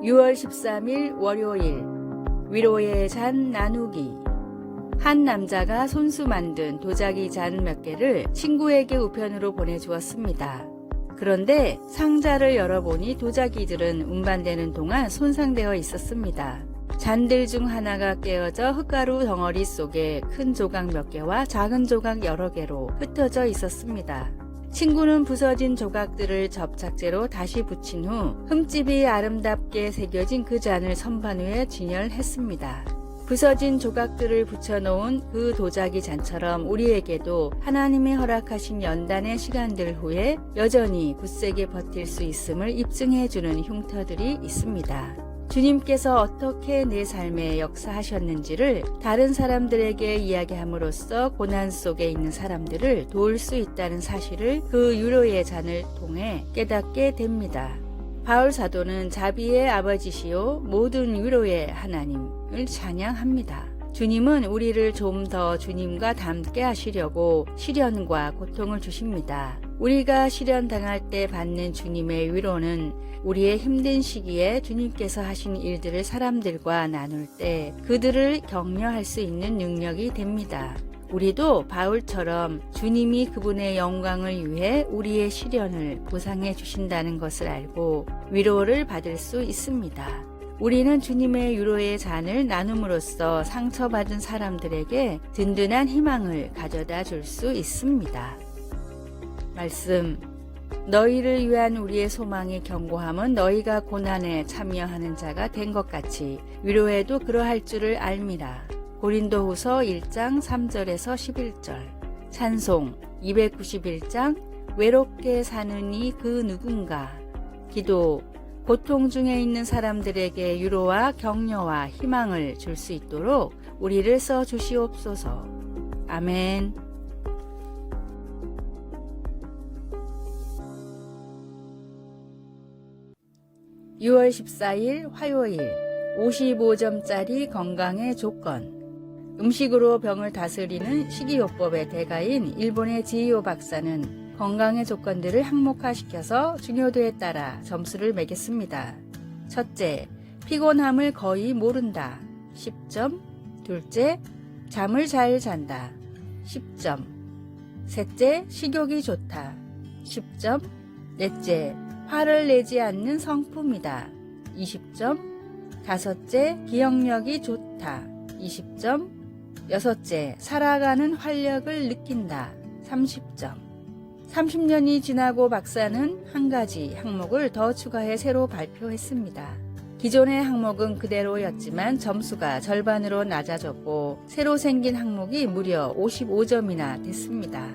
6월 13일 월요일 위로의 잔 나누기. 한 남자가 손수 만든 도자기 잔 몇 개를 친구에게 우편으로 보내주었습니다. 그런데 상자를 열어보니 도자기들은 운반되는 동안 손상되어 있었습니다. 잔들 중 하나가 깨어져 흙가루 덩어리 속에 큰 조각 몇 개와 작은 조각 여러 개로 흩어져 있었습니다. 친구는 부서진 조각들을 접착제로 다시 붙인 후 흠집이 아름답게 새겨진 그 잔을 선반 위에 진열했습니다. 부서진 조각들을 붙여놓은 그 도자기 잔처럼 우리에게도 하나님이 허락하신 연단의 시간들 후에 여전히 굳세게 버틸 수 있음을 입증해주는 흉터들이 있습니다. 주님께서 어떻게 내 삶에 역사하셨는지를 다른 사람들에게 이야기함으로써 고난 속에 있는 사람들을 도울 수 있다는 사실을 그 위로의 잔을 통해 깨닫게 됩니다. 바울 사도는 자비의 아버지시요 모든 위로의 하나님을 찬양합니다. 주님은 우리를 좀 더 주님과 닮게 하시려고 시련과 고통을 주십니다. 우리가 시련당할 때 받는 주님의 위로는 우리의 힘든 시기에 주님께서 하신 일들을 사람들과 나눌 때 그들을 격려할 수 있는 능력이 됩니다. 우리도 바울처럼 주님이 그분의 영광을 위해 우리의 시련을 보상해 주신다는 것을 알고 위로를 받을 수 있습니다. 우리는 주님의 위로의 잔을 나눔으로써 상처받은 사람들에게 든든한 희망을 가져다 줄 수 있습니다. 말씀. 너희를 위한 우리의 소망의 견고함은 너희가 고난에 참여하는 자가 된 것 같이 위로에도 그러할 줄을 알미라. 고린도후서 1장 3절에서 11절. 찬송 291장 외롭게 사는 이 그 누군가. 기도. 고통 중에 있는 사람들에게 위로와 격려와 희망을 줄 수 있도록 우리를 써 주시옵소서. 아멘. (6월 14일) 화요일 55점짜리 건강의 조건. 음식으로 병을 다스리는 식이요법의 대가인 일본의 지이오 박사는 건강의 조건들을 항목화시켜서 중요도에 따라 점수를 매겼습니다. 첫째, 피곤함을 거의 모른다. 10점. 둘째, 잠을 잘 잔다. 10점. 셋째, 식욕이 좋다. 10점. 넷째, 화를 내지 않는 성품이다. 20점. 다섯째, 기억력이 좋다. 20점. 여섯째, 살아가는 활력을 느낀다. 30점. 30년이 지나고 박사는 한 가지 항목을 더 추가해 새로 발표했습니다. 기존의 항목은 그대로였지만 점수가 절반으로 낮아졌고 새로 생긴 항목이 무려 55점이나 됐습니다.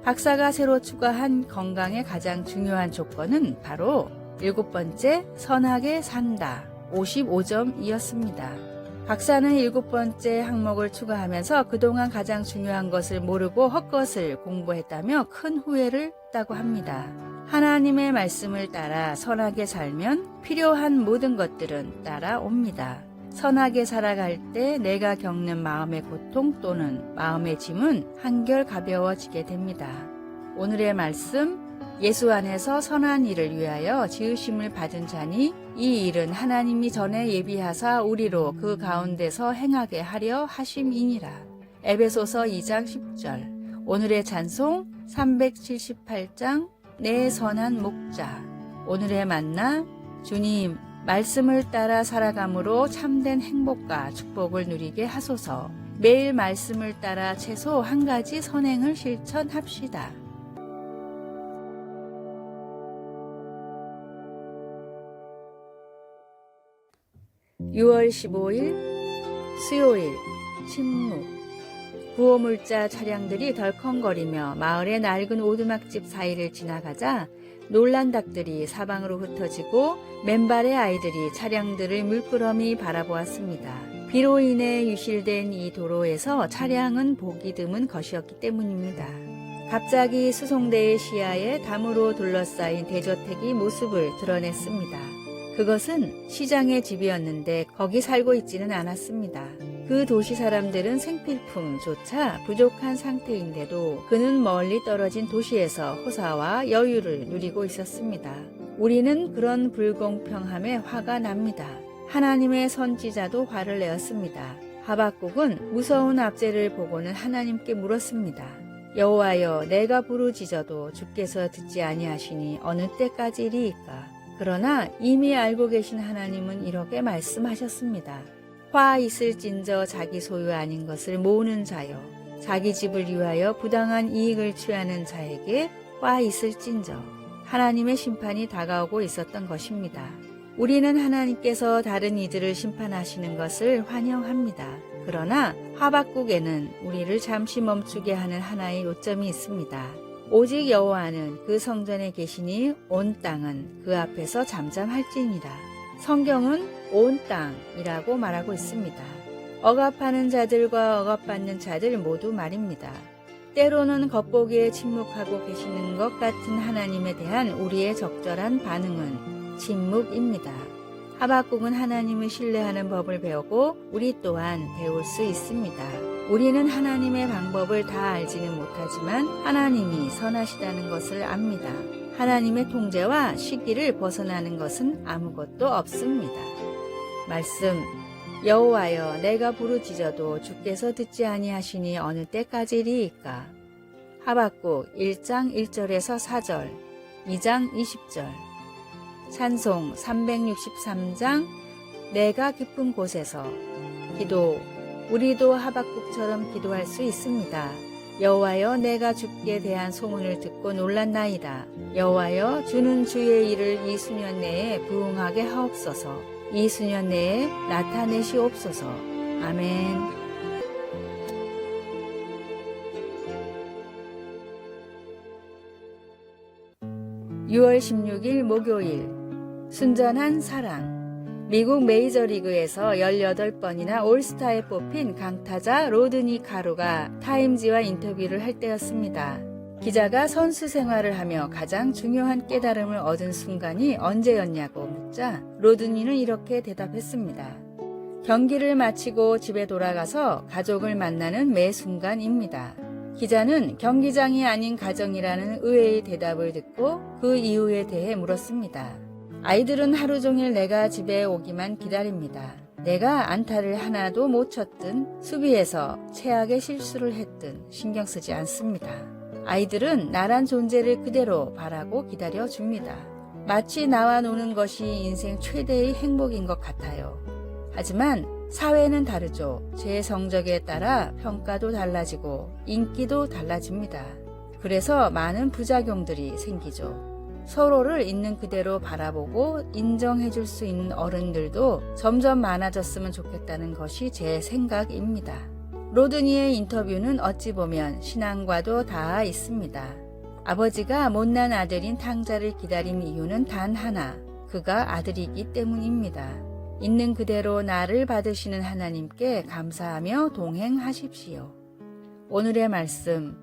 박사가 새로 추가한 건강의 가장 중요한 조건은 바로 7번째, 선하게 산다. 55점이었습니다. 박사는 7번째 항목을 추가하면서 그동안 가장 중요한 것을 모르고 헛것을 공부했다며 큰 후회를 했다고 합니다. 하나님의 말씀을 따라 선하게 살면 필요한 모든 것들은 따라옵니다. 선하게 살아갈 때 내가 겪는 마음의 고통 또는 마음의 짐은 한결 가벼워지게 됩니다. 오늘의 말씀, 예수 안에서 선한 일을 위하여 지으심을 받은 자니 이 일은 하나님이 전에 예비하사 우리로 그 가운데서 행하게 하려 하심이니라. 에베소서 2장 10절. 오늘의 찬송 378장 내 선한 목자. 오늘의 만나. 주님, 말씀을 따라 살아감으로 참된 행복과 축복을 누리게 하소서. 매일 말씀을 따라 최소 한 가지 선행을 실천합시다. 6월 15일 수요일 침묵. 구호물자 차량들이 덜컹거리며 마을의 낡은 오두막집 사이를 지나가자 놀란 닭들이 사방으로 흩어지고 맨발의 아이들이 차량들을 물끄러미 바라보았습니다. 비로 인해 유실된 이 도로에서 차량은 보기 드문 것이었기 때문입니다. 갑자기 수송대의 시야에 담으로 둘러싸인 대저택이 모습을 드러냈습니다. 그것은 시장의 집이었는데 거기 살고 있지는 않았습니다. 그 도시 사람들은 생필품조차 부족한 상태인데도 그는 멀리 떨어진 도시에서 호사와 여유를 누리고 있었습니다. 우리는 그런 불공평함에 화가 납니다. 하나님의 선지자도 화를 내었습니다. 하박국은 무서운 압제를 보고는 하나님께 물었습니다. 여호와여, 내가 부르짖어도 주께서 듣지 아니하시니 어느 때까지리이까? 그러나 이미 알고 계신 하나님은 이렇게 말씀하셨습니다. 화 있을진저 자기 소유 아닌 것을 모으는 자여, 자기 집을 위하여 부당한 이익을 취하는 자에게 화 있을진저. 하나님의 심판이 다가오고 있었던 것입니다. 우리는 하나님께서 다른 이들을 심판하시는 것을 환영합니다. 그러나 하박국에는 우리를 잠시 멈추게 하는 하나의 요점이 있습니다. 오직 여호와는 그 성전에 계시니 온 땅은 그 앞에서 잠잠할지니라. 성경은 온 땅이라고 말하고 있습니다. 억압하는 자들과 억압받는 자들 모두 말입니다. 때로는 겉보기에 침묵하고 계시는 것 같은 하나님에 대한 우리의 적절한 반응은 침묵입니다. 하박국은 하나님을 신뢰하는 법을 배우고 우리 또한 배울 수 있습니다. 우리는 하나님의 방법을 다 알지는 못하지만 하나님이 선하시다는 것을 압니다. 하나님의 통제와 시기를 벗어나는 것은 아무것도 없습니다. 말씀, 여호와여, 내가 부르짖어도 주께서 듣지 아니하시니 어느 때까지리이까? 하박국 1장 1절에서 4절, 2장 20절. 찬송 363장 내가 깊은 곳에서 기도. 우리도 하박국처럼 기도할 수 있습니다. 여호와여, 내가 주께 대한 소문을 듣고 놀랐나이다. 여호와여, 주는 주의 일을 이 수년 내에 부응하게 하옵소서. 이 수년 내에 나타내시옵소서. 아멘. 6월 16일 목요일 순전한 사랑. 미국 메이저리그에서 18번이나 올스타에 뽑힌 강타자 로드니 카루가 타임지와 인터뷰를 할 때였습니다. 기자가 선수 생활을 하며 가장 중요한 깨달음을 얻은 순간이 언제였냐고 묻자 로드니는 이렇게 대답했습니다. 경기를 마치고 집에 돌아가서 가족을 만나는 매 순간입니다. 기자는 경기장이 아닌 가정이라는 의외의 대답을 듣고 그 이유에 대해 물었습니다. 아이들은 하루 종일 내가 집에 오기만 기다립니다. 내가 안타를 하나도 못 쳤든 수비에서 최악의 실수를 했든 신경 쓰지 않습니다. 아이들은 나란 존재를 그대로 바라고 기다려줍니다. 마치 나와 노는 것이 인생 최대의 행복인 것 같아요. 하지만 사회는 다르죠. 제 성적에 따라 평가도 달라지고 인기도 달라집니다. 그래서 많은 부작용들이 생기죠. 서로를 있는 그대로 바라보고 인정해줄 수 있는 어른들도 점점 많아졌으면 좋겠다는 것이 제 생각입니다. 로드니의 인터뷰는 어찌 보면 신앙과도 닿아 있습니다. 아버지가 못난 아들인 탕자를 기다린 이유는 단 하나, 그가 아들이기 때문입니다. 있는 그대로 나를 받으시는 하나님께 감사하며 동행하십시오. 오늘의 말씀,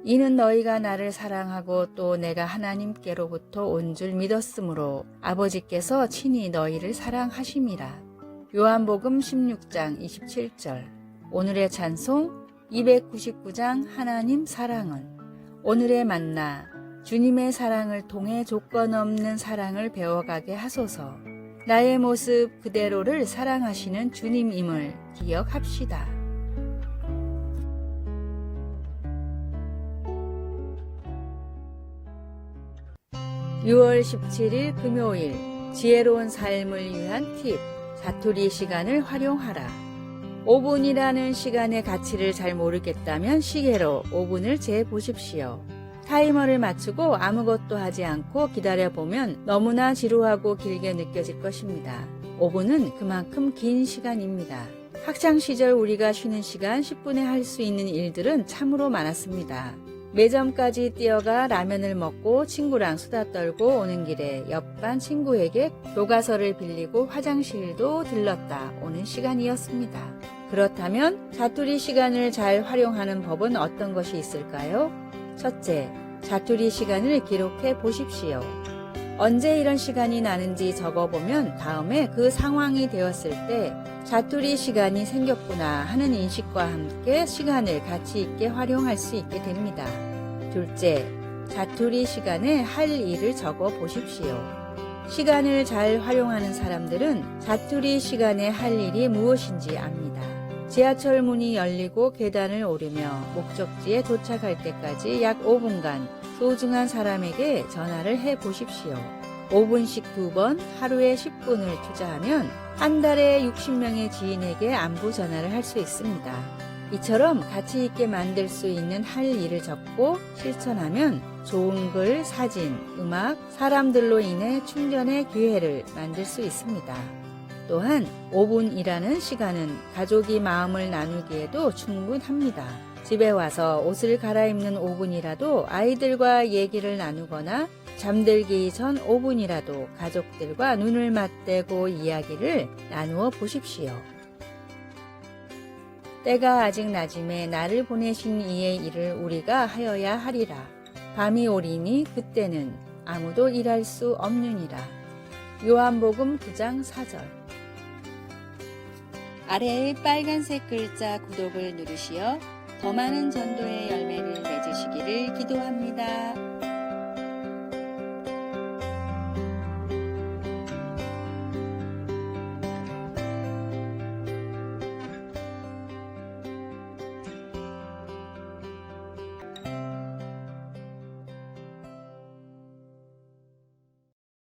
이는 너희가 나를 사랑하고 또 내가 하나님께로부터 온 줄 믿었으므로 아버지께서 친히 너희를 사랑하심이라. 요한복음 16장 27절. 오늘의 찬송 299장 하나님 사랑은. 오늘의 만나, 주님의 사랑을 통해 조건 없는 사랑을 배워가게 하소서. 나의 모습 그대로를 사랑하시는 주님임을 기억합시다. 6월 17일 금요일 지혜로운 삶을 위한 팁, 자투리 시간을 활용하라. 5분이라는 시간의 가치를 잘 모르겠다면 시계로 5분을 재보십시오. 타이머를 맞추고 아무것도 하지 않고 기다려보면 너무나 지루하고 길게 느껴질 것입니다. 5분은 그만큼 긴 시간입니다. 학창시절 우리가 쉬는 시간 10분에 할 수 있는 일들은 참으로 많았습니다. 매점까지 뛰어가 라면을 먹고 친구랑 수다 떨고 오는 길에 옆반 친구에게 교과서를 빌리고 화장실도 들렀다 오는 시간이었습니다. 그렇다면 자투리 시간을 잘 활용하는 법은 어떤 것이 있을까요? 첫째, 자투리 시간을 기록해 보십시오. 언제 이런 시간이 나는지 적어보면 다음에 그 상황이 되었을 때 자투리 시간이 생겼구나 하는 인식과 함께 시간을 가치 있게 활용할 수 있게 됩니다. 둘째, 자투리 시간에 할 일을 적어 보십시오. 시간을 잘 활용하는 사람들은 자투리 시간에 할 일이 무엇인지 압니다. 지하철 문이 열리고 계단을 오르며 목적지에 도착할 때까지 약 5분간 소중한 사람에게 전화를 해 보십시오. 5분씩 2번 하루에 10분을 투자하면 한 달에 60명의 지인에게 안부 전화를 할 수 있습니다. 이처럼 가치 있게 만들 수 있는 할 일을 적고 실천하면 좋은 글, 사진, 음악, 사람들로 인해 충전의 기회를 만들 수 있습니다. 또한 5분이라는 시간은 가족이 마음을 나누기에도 충분합니다. 집에 와서 옷을 갈아입는 5분이라도 아이들과 얘기를 나누거나 잠들기 전 5분이라도 가족들과 눈을 맞대고 이야기를 나누어 보십시오. 때가 아직 낮음에 나를 보내신 이의 일을 우리가 하여야 하리라. 밤이 오리니 그때는 아무도 일할 수 없느니라. 요한복음 9장 4절. 아래의 빨간색 글자 구독을 누르시어 더 많은 전도의 열매를 맺으시기를 기도합니다.